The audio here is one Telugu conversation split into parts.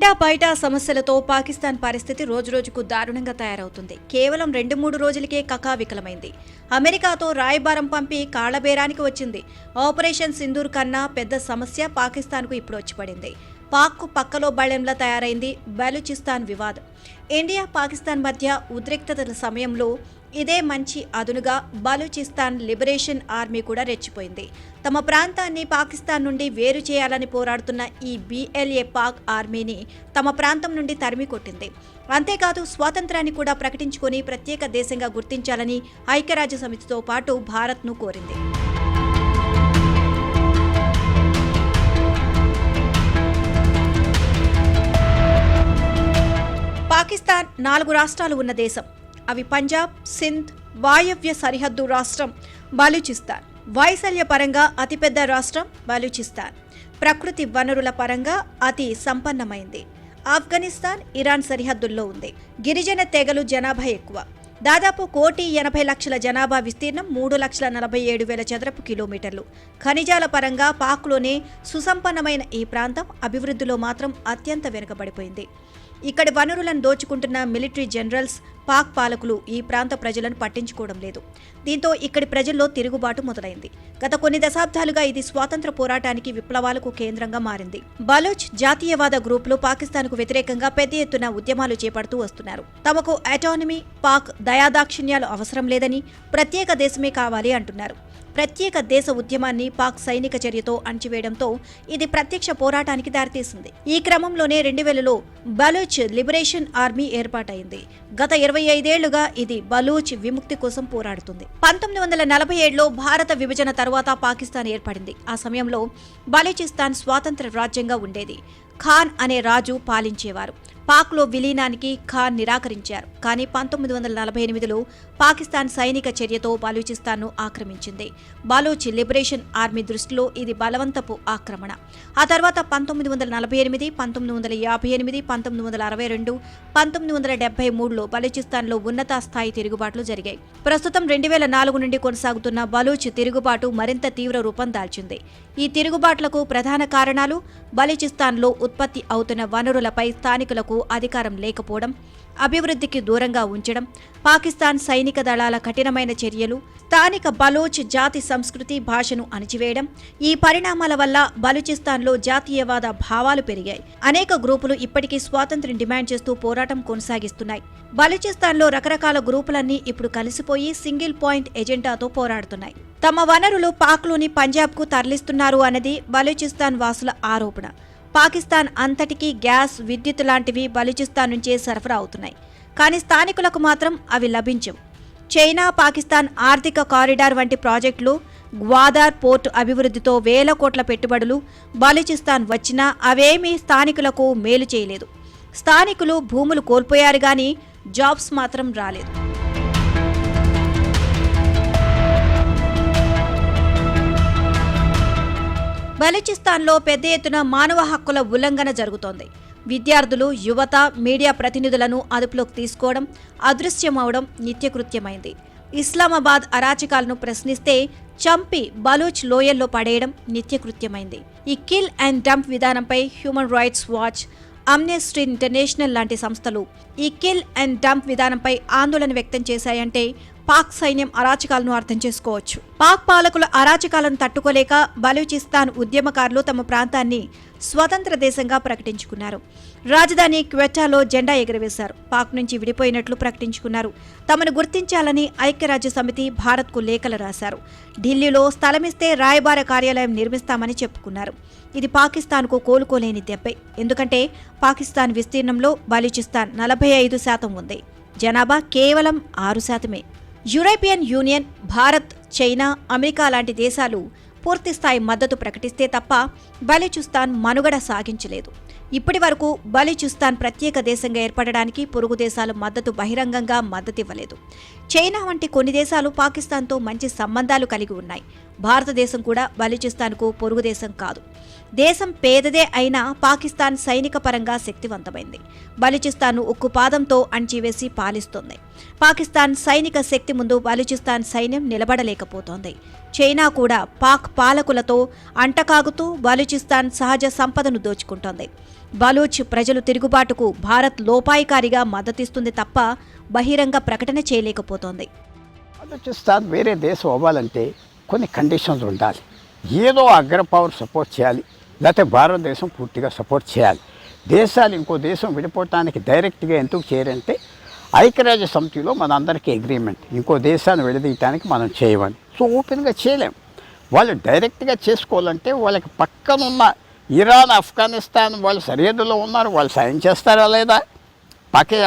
ఇంటా బయట సమస్యలతో పాకిస్తాన్ పరిస్థితి రోజురోజుకు దారుణంగా తయారవుతుంది. కేవలం 2-3 రోజులకే కకావికలమైంది. అమెరికాతో రాయబారం పంపి కాళ్లబేరానికి వచ్చింది. ఆపరేషన్ సింధూర్ కన్నా పెద్ద సమస్య పాకిస్తాన్కు ఇప్పుడు వచ్చిపడింది. పాక్కు పక్కలో బళ్లెంలా తయారైంది బలూచిస్తాన్ వివాదం. ఇండియా పాకిస్తాన్ మధ్య ఉద్రిక్తతల సమయంలో ఇదే మంచి అదునుగా బలూచిస్తాన్ లిబరేషన్ ఆర్మీ కూడా రెచ్చిపోయింది. తమ ప్రాంతాన్ని పాకిస్తాన్ నుండి వేరు చేయాలని పోరాడుతున్న ఈ BLA పాక్ ఆర్మీని తమ ప్రాంతం నుండి తరిమి కొట్టింది. అంతేకాదు స్వాతంత్రాన్ని కూడా ప్రకటించుకొని ప్రత్యేక దేశంగా గుర్తించాలని ఐక్యరాజ్య సమితితో పాటు భారత్ను కోరింది. పాకిస్తాన్ 4 రాష్ట్రాలు ఉన్న దేశం. అవి పంజాబ్, సింధ్, వాయవ్య సరిహద్దు రాష్ట్రం బలూచిస్తాన్, వైశాల్య పరంగా అతిపెద్ద రాష్ట్రం బలూచిస్తాన్, ప్రకృతి వనరుల పరంగా అతి సంపన్నమైంది. ఆఫ్ఘనిస్తాన్, ఇరాన్ సరిహద్దుల్లో ఉంది. గిరిజన తెగలు జనాభా ఎక్కువ. దాదాపు 1,80,00,000 జనాభా, విస్తీర్ణం 3,47,000 చదరపు కిలోమీటర్లు. ఖనిజాల పరంగా పాక్లోనే సుసంపన్నమైన ఈ ప్రాంతం అభివృద్ధిలో మాత్రం అత్యంత వెనుకబడిపోయింది. ఇక్కడి వనరులను దోచుకుంటున్న మిలిటరీ జనరల్స్, పాక్ పాలకులు ఈ ప్రాంత ప్రజలను పట్టించుకోవడం లేదు. దీంతో ఇక్కడి ప్రజల్లో తిరుగుబాటు మొదలైంది. గత కొన్ని దశాబ్దాలుగా ఇది స్వాతంత్ర పోరాటానికి, విప్లవాలకు కేంద్రంగా మారింది. బలూచ్ జాతీయవాద గ్రూపులు పాకిస్తాన్కు వ్యతిరేకంగా పెద్ద ఎత్తున ఉద్యమాలు చేపడుతూ వస్తున్నారు. తమకు అటానమీ, పాక్ దయాదాక్షిణ్యాలు అవసరం లేదని, ప్రత్యేక దేశమే కావాలి అంటున్నారు. ప్రత్యేక దేశ ఉద్యమాన్ని పాక్ సైనిక చర్యతో అణచివేయడంతో ఇది ప్రత్యక్ష పోరాటానికి దారితీసింది. ఈ క్రమంలోనే 2000లో బలూచ్ లిబరేషన్ ఆర్మీ ఏర్పాటైంది. గత 25 ఏళ్లుగా ఇది బలూచ్ విముక్తి కోసం పోరాడుతుంది. 1947లో భారత విభజన తర్వాత పాకిస్తాన్ ఏర్పడింది. ఆ సమయంలో బలూచిస్తాన్ స్వాతంత్ర రాజ్యంగా ఉండేది. ఖాన్ అనే రాజు పాలించేవారు. పాక్లో విలీనానికి ఖాన్ నిరాకరించారు. కానీ 1948లో పాకిస్తాన్ సైనిక చర్యతో బలూచిస్తాన్ను ఆక్రమించింది. బలూచ్ లిబరేషన్ ఆర్మీ దృష్టిలో ఇది బలవంతపు ఆక్రమణ. ఆ తర్వాత 1948, 1958, 1962, 1973లో బలూచిస్తాన్లో ఉన్నత స్థాయి తిరుగుబాట్లు జరిగాయి. ప్రస్తుతం 2004 నుండి కొనసాగుతున్న బలూచ్ తిరుగుబాటు మరింత తీవ్ర రూపం దాల్చింది. ఈ తిరుగుబాట్లకు ప్రధాన కారణాలు బలూచిస్తాన్లో ఉత్పత్తి అవుతున్న వనరులపై స్థానికులకు అధికారం లేకపోవడం, అభివృద్ధికి దూరంగా ఉంచడం, పాకిస్తాన్ సైనిక దళాల కఠినమైన చర్యలు, స్థానిక బలూచ్ జాతి సంస్కృతి, భాషను అణిచివేయడం. ఈ పరిణామాల వల్ల బలూచిస్తాన్లో జాతీయవాద భావాలు పెరిగాయి. అనేక గ్రూపులు ఇప్పటికీ స్వాతంత్ర్యం డిమాండ్ చేస్తూ పోరాటం కొనసాగిస్తున్నాయి. బలూచిస్తాన్లో రకరకాల గ్రూపులన్నీ ఇప్పుడు కలిసిపోయి సింగిల్ పాయింట్ ఎజెండాతో పోరాడుతున్నాయి. తమ వనరులు పాక్లోని పంజాబ్కు తరలిస్తున్నారు అన్నది బలూచిస్తాన్ వాసుల ఆరోపణ. పాకిస్తాన్ అంతటికీ గ్యాస్, విద్యుత్ లాంటివి బలూచిస్తాన్ నుంచే సరఫరా అవుతున్నాయి. కానీ స్థానికులకు మాత్రం అవి లభించవు. చైనా, పాకిస్తాన్ ఆర్థిక కారిడార్ వంటి ప్రాజెక్టులు, గ్వాదార్ పోర్టు అభివృద్ధితో వేల కోట్ల పెట్టుబడులు బలూచిస్తాన్ వచ్చినా అవేమీ స్థానికులకు మేలు చేయలేదు. స్థానికులు భూములు కోల్పోయారు గానీ జాబ్స్ మాత్రం రాలేదు. బలూచిస్తాన్లో పెద్ద ఎత్తున మానవ హక్కుల ఉల్లంఘన జరుగుతోంది. విద్యార్థులు, యువత, మీడియా ప్రతినిధులను అదుపులోకి తీసుకోవడం, అదృశ్యమవడం నిత్యకృత్యమైంది. ఇస్లామాబాద్ అరాచకాలను ప్రశ్నిస్తే చంపి బలూచ్ లోయల్లో పడేయడం నిత్యకృత్యమైంది. ఈ కిల్ అండ్ డంప్ విధానంపై human rights watch, Amnesty international లాంటి సంస్థలు ఈ కిల్ అండ్ డంప్ విధానంపై ఆందోళన వ్యక్తం చేశాయంటే పాక్ సైన్యం అరాచకాలను అర్థం చేసుకోవచ్చు. పాక్ పాలకుల అరాచకాలను తట్టుకోలేక బలూచిస్తాన్ ఉద్యమకారులు తమ ప్రాంతాన్ని స్వతంత్ర దేశంగా ప్రకటించుకున్నారు. రాజధాని క్వెటాలో జెండా ఎగురవేశారు. పాక్ నుంచి విడిపోయినట్లు ప్రకటించుకున్నారు. తమను గుర్తించాలని ఐక్యరాజ్య సమితి భారత్కు లేఖలు రాశారు. ఢిల్లీలో స్థలమిస్తే రాయబార కార్యాలయం నిర్మిస్తామని చెప్పుకున్నారు. ఇది పాకిస్తాన్కు కోలుకోలేని దెబ్బే. ఎందుకంటే పాకిస్తాన్ విస్తీర్ణంలో బలూచిస్తాన్ 45% ఉంది. జనాభా కేవలం 6%. European union, Bharat, China, America లాంటి దేశాలు పూర్తిస్థాయి మద్దతు ప్రకటిస్తే తప్ప బలూచిస్తాన్ మనుగడ సాగించలేదు. ఇప్పటి వరకు బలూచిస్తాన్ ప్రత్యేక దేశంగా ఏర్పడడానికి పొరుగు దేశాలు బహిరంగంగా మద్దతివ్వలేదు. చైనా వంటి కొన్ని దేశాలు పాకిస్తాన్తో మంచి సంబంధాలు కలిగి ఉన్నాయి. భారతదేశం కూడా బలూచిస్తాన్కు పొరుగు దేశం కాదు. దేశం పేదదే అయినా పాకిస్తాన్ సైనిక పరంగా శక్తివంతమైంది. బలూచిస్తాన్ను ఉక్కుపాదంతో అణిచివేసి పాలిస్తోంది. పాకిస్తాన్ సైనిక శక్తి ముందు బలూచిస్తాన్ సైన్యం నిలబడలేకపోతోంది. చైనా కూడా పాక్ పాలకులతో అంటకాగుతూ బలూచిస్తాన్ సహజ సంపదను దోచుకుంటోంది. బలూచ్ ప్రజలు తిరుగుబాటుకు భారత్ లోపాయికారిగా మద్దతిస్తుంది తప్ప బహిరంగ ప్రకటన చేయలేకపోతోంది. బలూచిస్తాన్ వేరే దేశం అవ్వాలంటే కొన్ని కండిషన్స్ ఉండాలి. ఏదో అగ్ర పవర్ సపోర్ట్ చేయాలి, లేకపోతే భారతదేశం పూర్తిగా సపోర్ట్ చేయాలి. దేశాలు ఇంకో దేశం విడిపోవటానికి డైరెక్ట్గా ఎందుకు చేయరంటే ఐక్యరాజ్య సమితిలో మనందరికీ అగ్రిమెంట్, ఇంకో దేశాన్ని విడదీయటానికి మనం చేయమని. సో ఓపెన్గా చేయలేం. వాళ్ళు డైరెక్ట్గా చేసుకోవాలంటే వాళ్ళకి పక్కనున్న ఇరాన్, ఆఫ్ఘనిస్తాన్ వాళ్ళు సరిహద్దులో ఉన్నారు, వాళ్ళు సాయం చేస్తారా లేదా?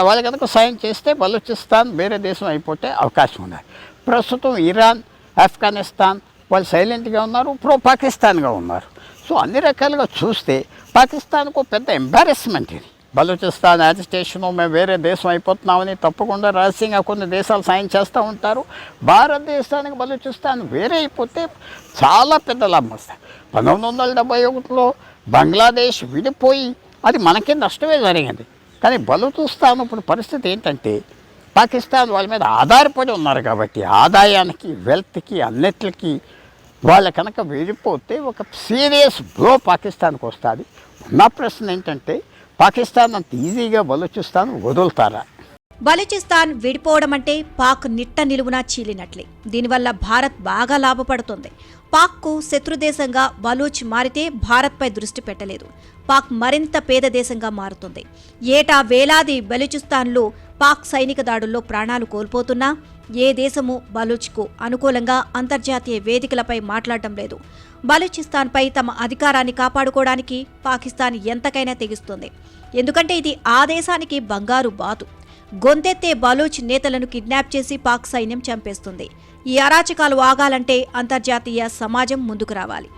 వాళ్ళు కనుక సాయం చేస్తే బలూచిస్తాన్ వేరే దేశం అయిపోతే అవకాశం ఉంది. ప్రస్తుతం ఇరాన్, ఆఫ్ఘనిస్తాన్ వాళ్ళు సైలెంట్గా ఉన్నారు, ప్రో పాకిస్తాన్గా ఉన్నారు. సో అన్ని రకాలుగా చూస్తే పాకిస్తాన్కు పెద్ద ఎంబారెస్మెంట్ ఇది. బలూచిస్తాన్ యాజిటేషను మేము వేరే దేశం అయిపోతున్నామని తప్పకుండా రహస్యంగా కొన్ని దేశాలు సాయం చేస్తూ ఉంటారు. భారతదేశానికి బలూచిస్తాన్ వేరే అయిపోతే చాలా పెద్ద లాభం వస్తాయి. 1971లో బంగ్లాదేశ్ విడిపోయి అది మనకి నష్టమే జరిగింది. కానీ బలూచిస్తాన్ ఇప్పుడు పరిస్థితి ఏంటంటే పాకిస్తాన్ వాళ్ళ మీద ఆధారపడి ఉన్నారు కాబట్టి ఆదాయానికి, వెల్త్కి, అన్నిటికీ వాళ్ళ కనుక విడిపోతే ఒక సీరియస్ బ్లో పాకిస్తాన్కి వస్తుంది. నా ప్రశ్న ఏంటంటే పాకిస్తాన్ అంత ఈజీగా బలూచిస్తాన్ వదులుతారా? బలూచిస్తాన్ విడిపోవడం అంటే పాక్ నిట్ట నిలువునా చీలినట్లే. దీనివల్ల భారత్ బాగా లాభపడుతుంది. పాక్కు శత్రుదేశంగా బలూచ్ మారితే భారత్పై దృష్టి పెట్టలేదు. పాక్ మరింత పేద దేశంగా మారుతుంది. ఏటా వేలాది బలూచిస్తాన్లు పాక్ సైనిక దాడుల్లో ప్రాణాలు కోల్పోతున్నా ఏ దేశము బలూచ్కు అనుకూలంగా అంతర్జాతీయ వేదికలపై మాట్లాడటం లేదు. బలూచిస్తాన్పై తమ అధికారాన్ని కాపాడుకోవడానికి పాకిస్తాన్ ఎంతకైనా తెగిస్తుంది. ఎందుకంటే ఇది ఆ దేశానికి బంగారు బాతు. గొంతెత్తే బలూచ్ నేతలను కిడ్నాప్ చేసి పాక్ సైన్యం చంపేస్తుంది. ఈ అరాచకాలు ఆగాలంటే అంతర్జాతీయ సమాజం ముందుకు రావాలి.